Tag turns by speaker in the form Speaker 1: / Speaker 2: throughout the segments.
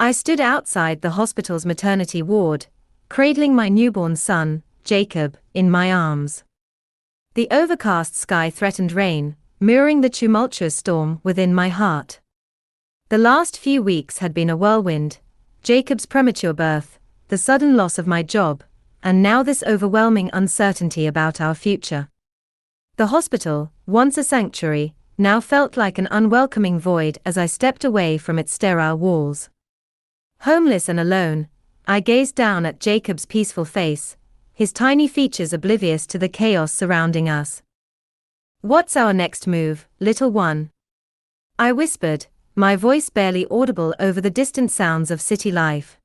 Speaker 1: I stood outside the hospital's maternity ward, cradling my newborn son, Jacob, in my arms. The overcast sky threatened rain, mirroring the tumultuous storm within my heart. The last few weeks had been a whirlwind: Jacob's premature birth, the sudden loss of my job, and now this overwhelming uncertainty about our future. The hospital, once a sanctuary, now felt like an unwelcoming void as I stepped away from its sterile walls. Homeless and alone, I gazed down at Jacob's peaceful face, his tiny features oblivious to the chaos surrounding us. "What's our next move, little one?" I whispered, my voice barely audible over the distant sounds of city life.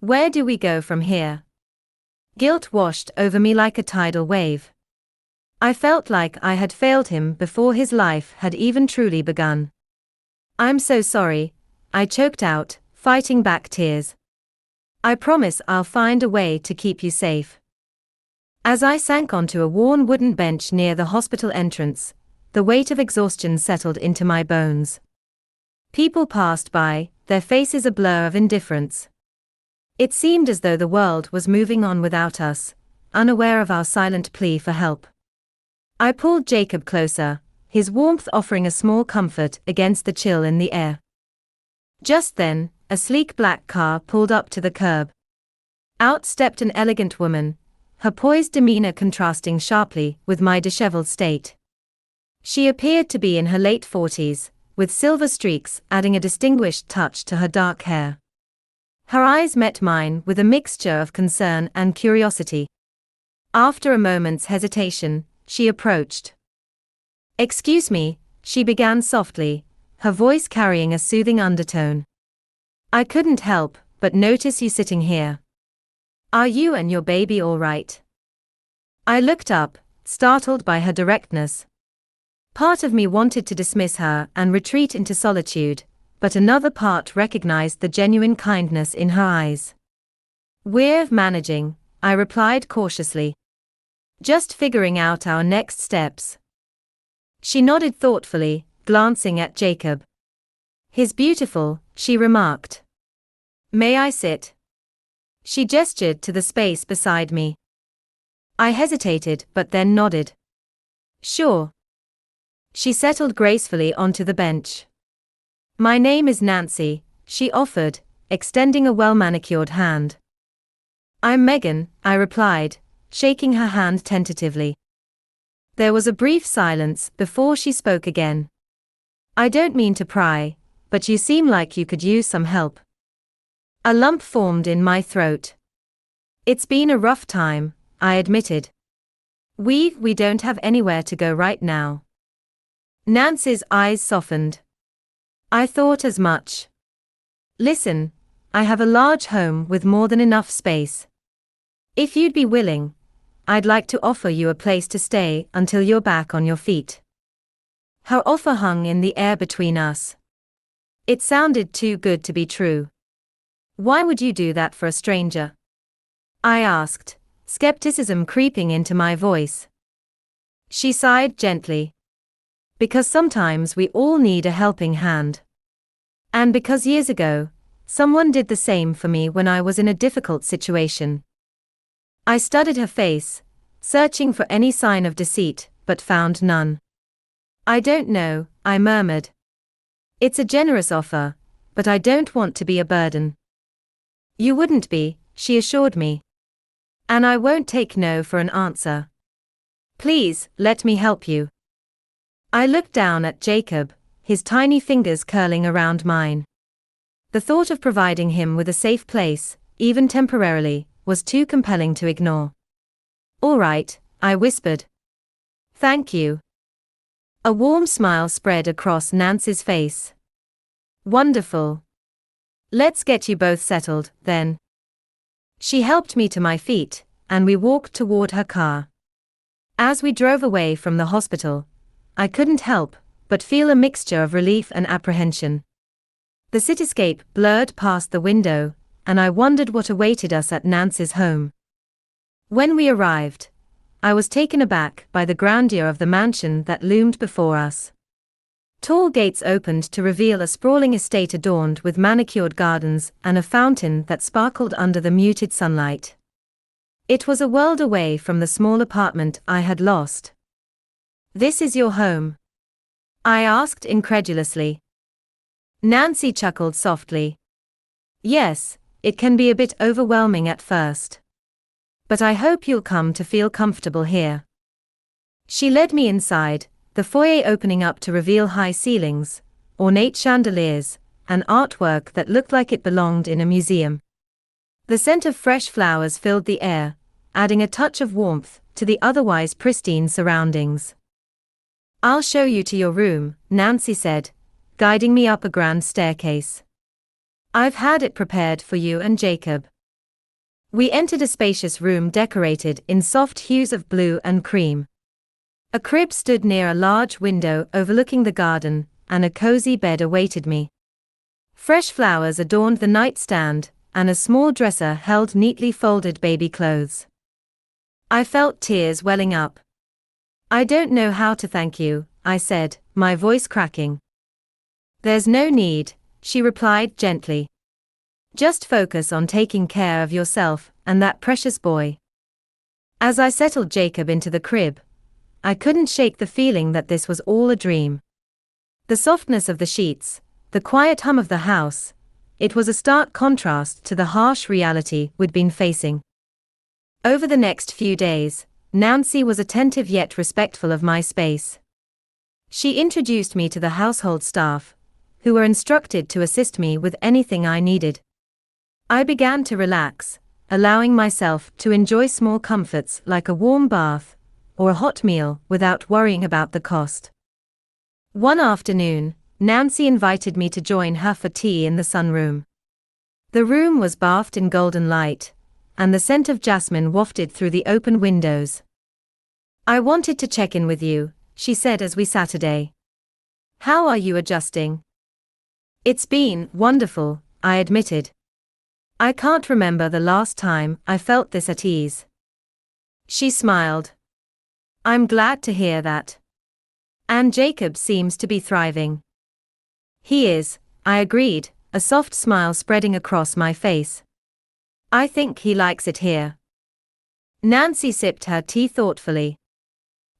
Speaker 1: "Where do we go from here?" Guilt washed over me like a tidal wave. I felt like I had failed him before his life had even truly begun. "I'm so sorry," I choked out, fighting back tears. "I promise I'll find a way to keep you safe." As I sank onto a worn wooden bench near the hospital entrance, the weight of exhaustion settled into my bones. People passed by, their faces a blur of indifference. It seemed as though the world was moving on without us, unaware of our silent plea for help. I pulled Jacob closer, his warmth offering a small comfort against the chill in the air. Just then, a sleek black car pulled up to the curb. Out stepped an elegant woman, her poised demeanor contrasting sharply with my disheveled state. She appeared to be in her late 40s, with silver streaks adding a distinguished touch to her dark hair. Her eyes met mine with a mixture of concern and curiosity. After a moment's hesitation, she approached. "Excuse me," she began softly, her voice carrying a soothing undertone. "I couldn't help but notice you sitting here. Are you and your baby all right?" I looked up, startled by her directness. Part of me wanted to dismiss her and retreat into solitude, but another part recognized the genuine kindness in her eyes. "We're managing," I replied cautiously. "Just figuring out our next steps." She nodded thoughtfully, glancing at Jacob. "He's beautiful," she remarked. "May I sit?" She gestured to the space beside me. I hesitated but then nodded. "Sure." She settled gracefully onto the bench. "My name is Nancy," she offered, extending a well-manicured hand. "I'm Megan," I replied, shaking her hand tentatively. There was a brief silence before she spoke again. "I don't mean to pry, but you seem like you could use some help." A lump formed in my throat. "It's been a rough time," I admitted. We don't have anywhere to go right now." Nancy's eyes softened. "I thought as much. Listen, I have a large home with more than enough space. If you'd be willing, I'd like to offer you a place to stay until you're back on your feet." Her offer hung in the air between us. It sounded too good to be true. "Why would you do that for a stranger?" I asked, skepticism creeping into my voice. She sighed gently. "Because sometimes we all need a helping hand. And because years ago, someone did the same for me when I was in a difficult situation." I studied her face, searching for any sign of deceit, but found none. "I don't know," I murmured. "It's a generous offer, but I don't want to be a burden." "You wouldn't be," she assured me. "And I won't take no for an answer. Please, let me help you." I looked down at Jacob, his tiny fingers curling around mine. The thought of providing him with a safe place, even temporarily, was too compelling to ignore. "All right," I whispered. "Thank you." A warm smile spread across Nancy's face. "Wonderful. Let's get you both settled, then." She helped me to my feet, and we walked toward her car. As we drove away from the hospital, I couldn't help but feel a mixture of relief and apprehension. The cityscape blurred past the window, and I wondered what awaited us at Nancy's home. When we arrived, I was taken aback by the grandeur of the mansion that loomed before us. Tall gates opened to reveal a sprawling estate adorned with manicured gardens and a fountain that sparkled under the muted sunlight. It was a world away from the small apartment I had lost. "This is your home?" I asked incredulously. Nancy chuckled softly. "Yes, it can be a bit overwhelming at first. But I hope you'll come to feel comfortable here." She led me inside, the foyer opening up to reveal high ceilings, ornate chandeliers, and artwork that looked like it belonged in a museum. The scent of fresh flowers filled the air, adding a touch of warmth to the otherwise pristine surroundings. "I'll show you to your room," Nancy said, guiding me up a grand staircase. "I've had it prepared for you and Jacob." We entered a spacious room decorated in soft hues of blue and cream. A crib stood near a large window overlooking the garden, and a cozy bed awaited me. Fresh flowers adorned the nightstand, and a small dresser held neatly folded baby clothes. I felt tears welling up. "I don't know how to thank you," I said, my voice cracking. "There's no need," she replied gently. "Just focus on taking care of yourself and that precious boy." As I settled Jacob into the crib, I couldn't shake the feeling that this was all a dream. The softness of the sheets, the quiet hum of the house, it was a stark contrast to the harsh reality we'd been facing. Over the next few days, Nancy was attentive yet respectful of my space. She introduced me to the household staff, who were instructed to assist me with anything I needed. I began to relax, allowing myself to enjoy small comforts like a warm bath or a hot meal without worrying about the cost. One afternoon, Nancy invited me to join her for tea in the sunroom. The room was bathed in golden light, and the scent of jasmine wafted through the open windows. "I wanted to check in with you," she said as we sat a day. "How are you adjusting?" "It's been wonderful," I admitted. "I can't remember the last time I felt this at ease." She smiled. "I'm glad to hear that. And Jacob seems to be thriving." "He is," I agreed, a soft smile spreading across my face. "I think he likes it here." Nancy sipped her tea thoughtfully.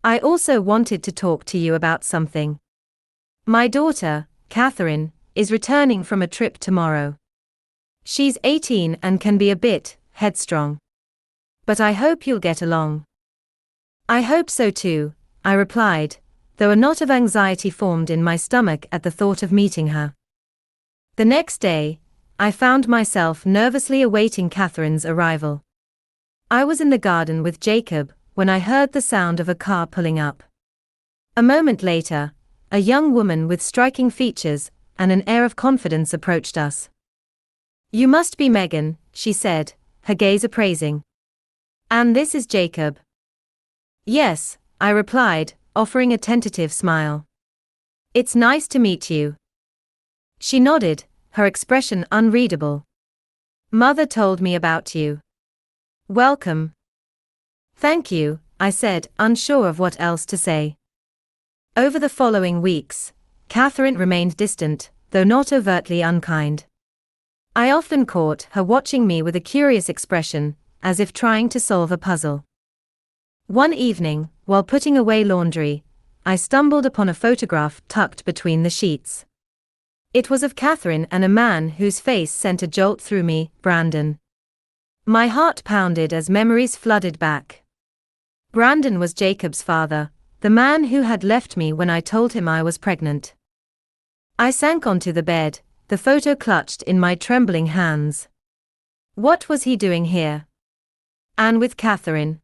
Speaker 1: "I also wanted to talk to you about something. My daughter, Catherine, is returning from a trip tomorrow. She's 18 and can be a bit headstrong. But I hope you'll get along." "I hope so too," I replied, though a knot of anxiety formed in my stomach at the thought of meeting her. The next day, I found myself nervously awaiting Catherine's arrival. I was in the garden with Jacob when I heard the sound of a car pulling up. A moment later, a young woman with striking features and an air of confidence approached us. "You must be Megan," she said, her gaze appraising. "And this is Jacob." "Yes," I replied, offering a tentative smile. "It's nice to meet you." She nodded, her expression unreadable. "Mother told me about you." "Welcome." "Thank you," I said, unsure of what else to say. Over the following weeks, Catherine remained distant, though not overtly unkind. I often caught her watching me with a curious expression, as if trying to solve a puzzle. One evening, while putting away laundry, I stumbled upon a photograph tucked between the sheets. It was of Catherine and a man whose face sent a jolt through me, Brandon. My heart pounded as memories flooded back. Brandon was Jacob's father, the man who had left me when I told him I was pregnant. I sank onto the bed, the photo clutched in my trembling hands. What was he doing here? And with Catherine?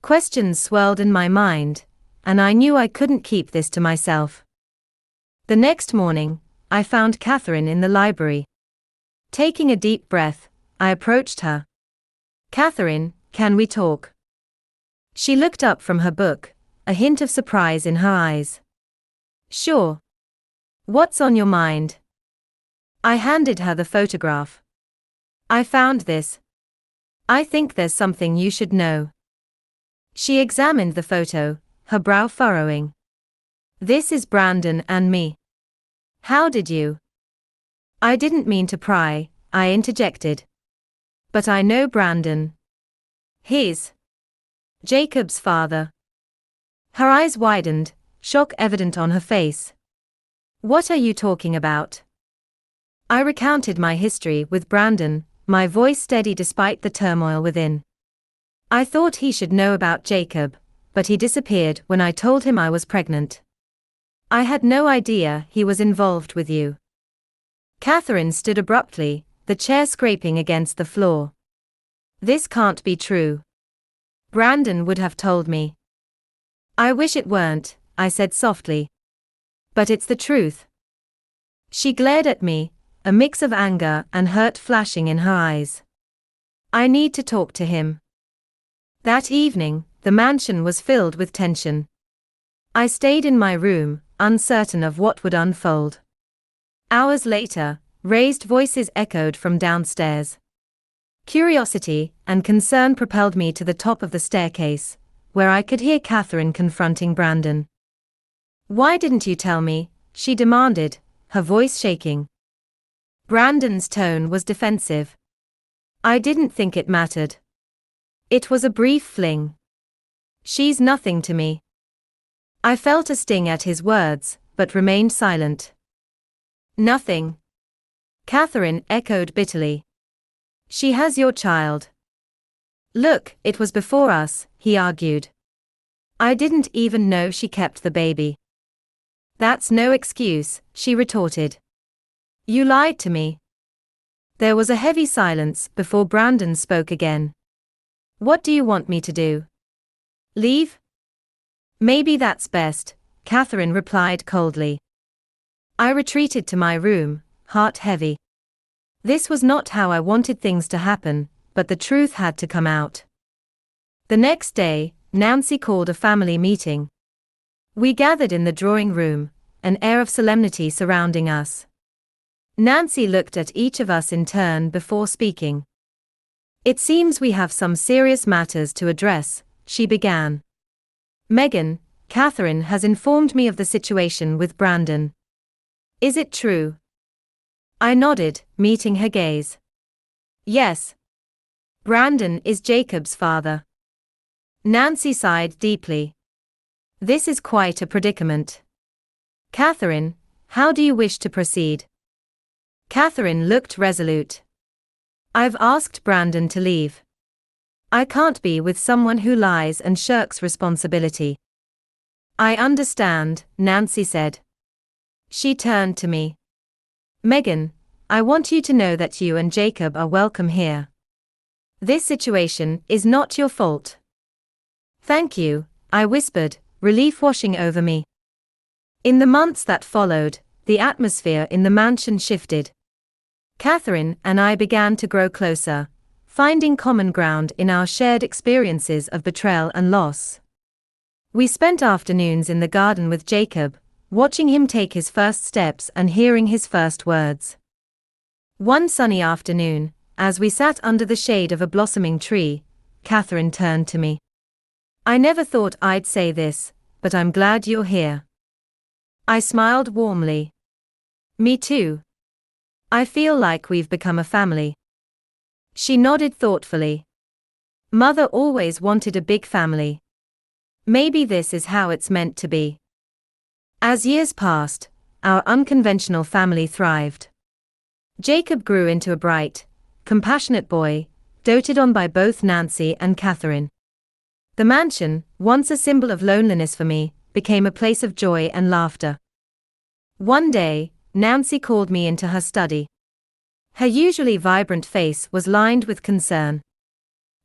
Speaker 1: Questions swirled in my mind, and I knew I couldn't keep this to myself. The next morning, I found Catherine in the library. Taking a deep breath, I approached her. "Catherine, can we talk?" She looked up from her book, a hint of surprise in her eyes. "Sure. What's on your mind?" I handed her the photograph. "I found this. I think there's something you should know." She examined the photo, her brow furrowing. This is Brandon and me. How did you? I didn't mean to pry, I interjected. But I know Brandon. He's Jacob's father. Her eyes widened, shock evident on her face. What are you talking about? I recounted my history with Brandon, my voice steady despite the turmoil within. I thought he should know about Jacob, but he disappeared when I told him I was pregnant. I had no idea he was involved with you. Catherine stood abruptly, the chair scraping against the floor. This can't be true. Brandon would have told me. I wish it weren't, I said softly. But it's the truth. She glared at me, a mix of anger and hurt flashing in her eyes. I need to talk to him. That evening, the mansion was filled with tension. I stayed in my room, uncertain of what would unfold. Hours later, raised voices echoed from downstairs. Curiosity and concern propelled me to the top of the staircase, where I could hear Catherine confronting Brandon. Why didn't you tell me? She demanded, her voice shaking. Brandon's tone was defensive. I didn't think it mattered. It was a brief fling. She's nothing to me. I felt a sting at his words, but remained silent. Nothing. Catherine echoed bitterly. She has your child. Look, it was before us, he argued. I didn't even know she kept the baby. That's no excuse, she retorted. You lied to me. There was a heavy silence before Brandon spoke again. What do you want me to do? Leave? Maybe that's best, Catherine replied coldly. I retreated to my room, heart heavy. This was not how I wanted things to happen, but the truth had to come out. The next day, Nancy called a family meeting. We gathered in the drawing room, an air of solemnity surrounding us. Nancy looked at each of us in turn before speaking. It seems we have some serious matters to address, she began. Megan, Catherine has informed me of the situation with Brandon. Is it true? I nodded, meeting her gaze. Yes. Brandon is Jacob's father. Nancy sighed deeply. This is quite a predicament. Catherine, how do you wish to proceed? Catherine looked resolute. I've asked Brandon to leave. I can't be with someone who lies and shirks responsibility. I understand, Nancy said. She turned to me. Megan, I want you to know that you and Jacob are welcome here. This situation is not your fault. Thank you, I whispered, relief washing over me. In the months that followed, the atmosphere in the mansion shifted. Catherine and I began to grow closer, finding common ground in our shared experiences of betrayal and loss. We spent afternoons in the garden with Jacob, watching him take his first steps and hearing his first words. One sunny afternoon, as we sat under the shade of a blossoming tree, Catherine turned to me. I never thought I'd say this, but I'm glad you're here. I smiled warmly. Me too. I feel like we've become a family. She nodded thoughtfully. Mother always wanted a big family. Maybe this is how it's meant to be. As years passed, our unconventional family thrived. Jacob grew into a bright, compassionate boy, doted on by both Nancy and Catherine. The mansion, once a symbol of loneliness for me, became a place of joy and laughter. One day, Nancy called me into her study. Her usually vibrant face was lined with concern.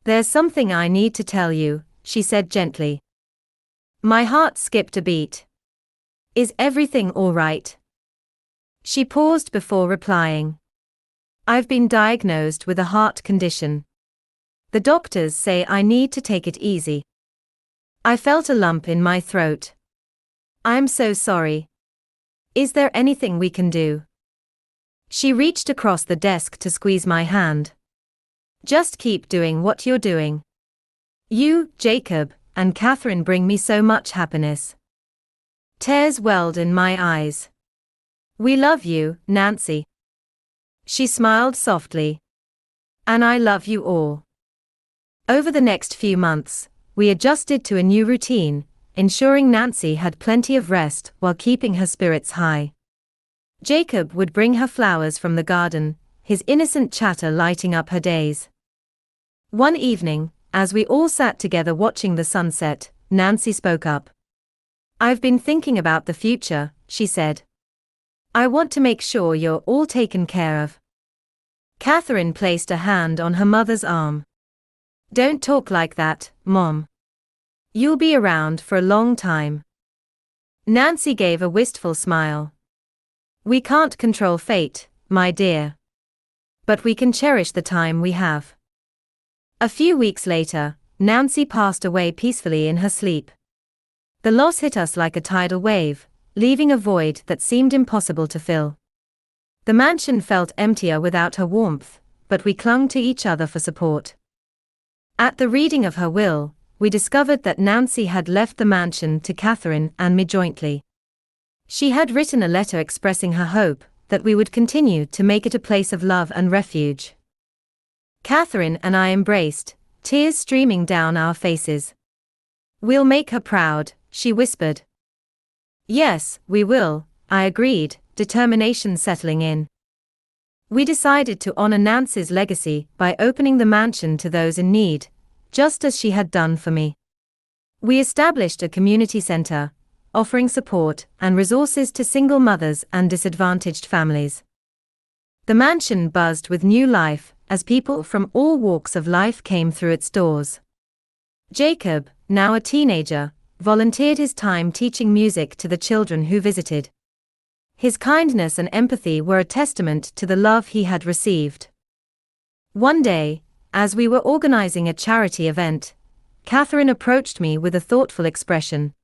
Speaker 1: There's something I need to tell you, she said gently. My heart skipped a beat. Is everything all right? She paused before replying. I've been diagnosed with a heart condition. The doctors say I need to take it easy. I felt a lump in my throat. I'm so sorry. Is there anything we can do? She reached across the desk to squeeze my hand. Just keep doing what you're doing. You, Jacob, and Catherine bring me so much happiness. Tears welled in my eyes. We love you, Nancy. She smiled softly. And I love you all. Over the next few months, we adjusted to a new routine, ensuring Nancy had plenty of rest while keeping her spirits high. Jacob would bring her flowers from the garden, his innocent chatter lighting up her days. One evening, as we all sat together watching the sunset, Nancy spoke up. I've been thinking about the future, she said. I want to make sure you're all taken care of. Catherine placed a hand on her mother's arm. Don't talk like that, Mom. You'll be around for a long time. Nancy gave a wistful smile. We can't control fate, my dear. But we can cherish the time we have. A few weeks later, Nancy passed away peacefully in her sleep. The loss hit us like a tidal wave, leaving a void that seemed impossible to fill. The mansion felt emptier without her warmth, but we clung to each other for support. At the reading of her will, we discovered that Nancy had left the mansion to Catherine and me jointly. She had written a letter expressing her hope that we would continue to make it a place of love and refuge. Catherine and I embraced, tears streaming down our faces. We'll make her proud, she whispered. Yes, we will, I agreed, determination settling in. We decided to honor Nancy's legacy by opening the mansion to those in need, just as she had done for me. We established a community center, offering support and resources to single mothers and disadvantaged families. The mansion buzzed with new life as people from all walks of life came through its doors. Jacob, now a teenager, volunteered his time teaching music to the children who visited. His kindness and empathy were a testament to the love he had received. One day, as we were organizing a charity event, Catherine approached me with a thoughtful expression.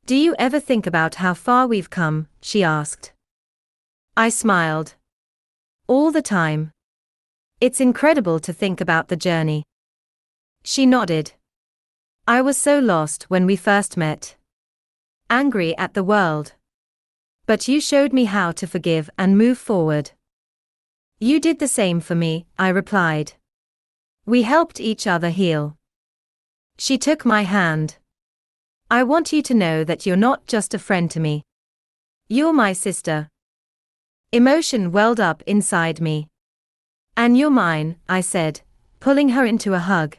Speaker 1: Do you ever think about how far we've come? She asked. I smiled. All the time. It's incredible to think about the journey. She nodded. I was so lost when we first met. Angry at the world. But you showed me how to forgive and move forward. You did the same for me, I replied. We helped each other heal. She took my hand. I want you to know that you're not just a friend to me. You're my sister. Emotion welled up inside me. And you're mine, I said, pulling her into a hug.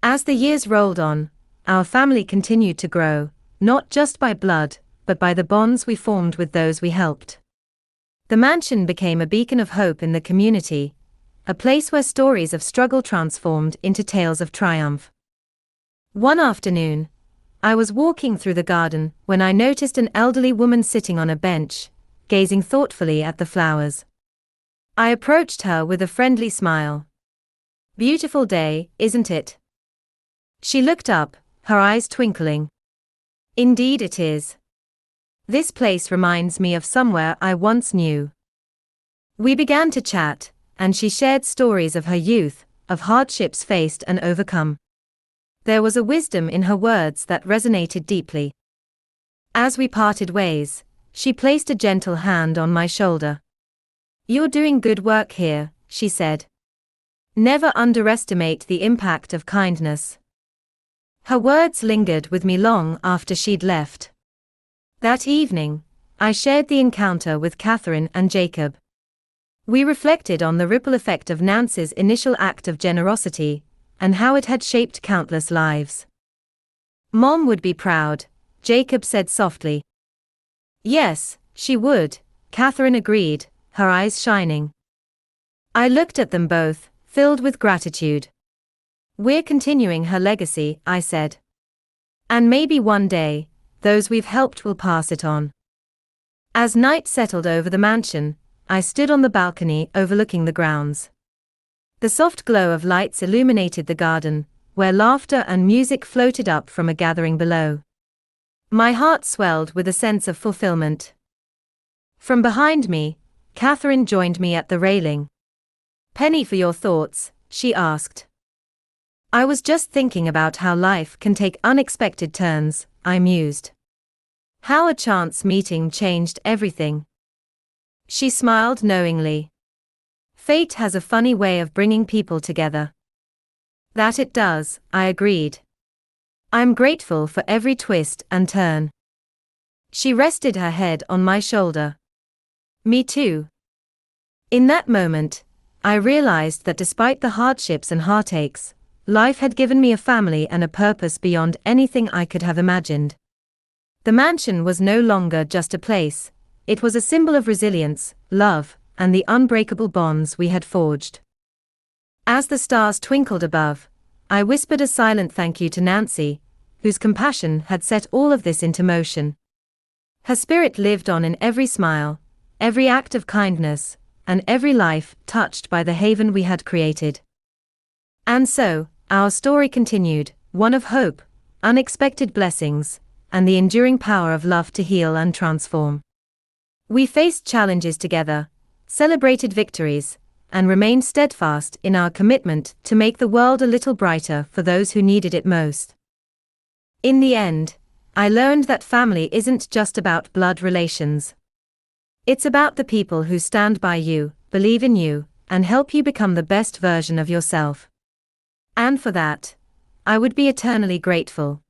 Speaker 1: As the years rolled on, our family continued to grow, not just by blood, but by the bonds we formed with those we helped. The mansion became a beacon of hope in the community, a place where stories of struggle transformed into tales of triumph. One afternoon, I was walking through the garden when I noticed an elderly woman sitting on a bench, gazing thoughtfully at the flowers. I approached her with a friendly smile. Beautiful day, isn't it? She looked up, her eyes twinkling. Indeed it is. This place reminds me of somewhere I once knew. We began to chat, and she shared stories of her youth, of hardships faced and overcome. There was a wisdom in her words that resonated deeply. As we parted ways, she placed a gentle hand on my shoulder. You're doing good work here, she said. Never underestimate the impact of kindness. Her words lingered with me long after she'd left. That evening, I shared the encounter with Catherine and Jacob. We reflected on the ripple effect of Nancy's initial act of generosity, and how it had shaped countless lives. Mom would be proud, Jacob said softly. Yes, she would, Catherine agreed, her eyes shining. I looked at them both, filled with gratitude. We're continuing her legacy, I said. And maybe one day, those we've helped will pass it on. As night settled over the mansion, I stood on the balcony overlooking the grounds. The soft glow of lights illuminated the garden, where laughter and music floated up from a gathering below. My heart swelled with a sense of fulfillment. From behind me, Catherine joined me at the railing. Penny, for your thoughts, she asked. I was just thinking about how life can take unexpected turns, I mused. How a chance meeting changed everything. She smiled knowingly. Fate has a funny way of bringing people together. That it does, I agreed. I'm grateful for every twist and turn. She rested her head on my shoulder. Me too. In that moment, I realized that despite the hardships and heartaches, life had given me a family and a purpose beyond anything I could have imagined. The mansion was no longer just a place, it was a symbol of resilience, love, and the unbreakable bonds we had forged. As the stars twinkled above, I whispered a silent thank you to Nancy, whose compassion had set all of this into motion. Her spirit lived on in every smile, every act of kindness, and every life touched by the haven we had created. And so, our story continued, one of hope, unexpected blessings, and the enduring power of love to heal and transform. We faced challenges together, celebrated victories, and remained steadfast in our commitment to make the world a little brighter for those who needed it most. In the end, I learned that family isn't just about blood relations. It's about the people who stand by you, believe in you, and help you become the best version of yourself. And for that, I would be eternally grateful.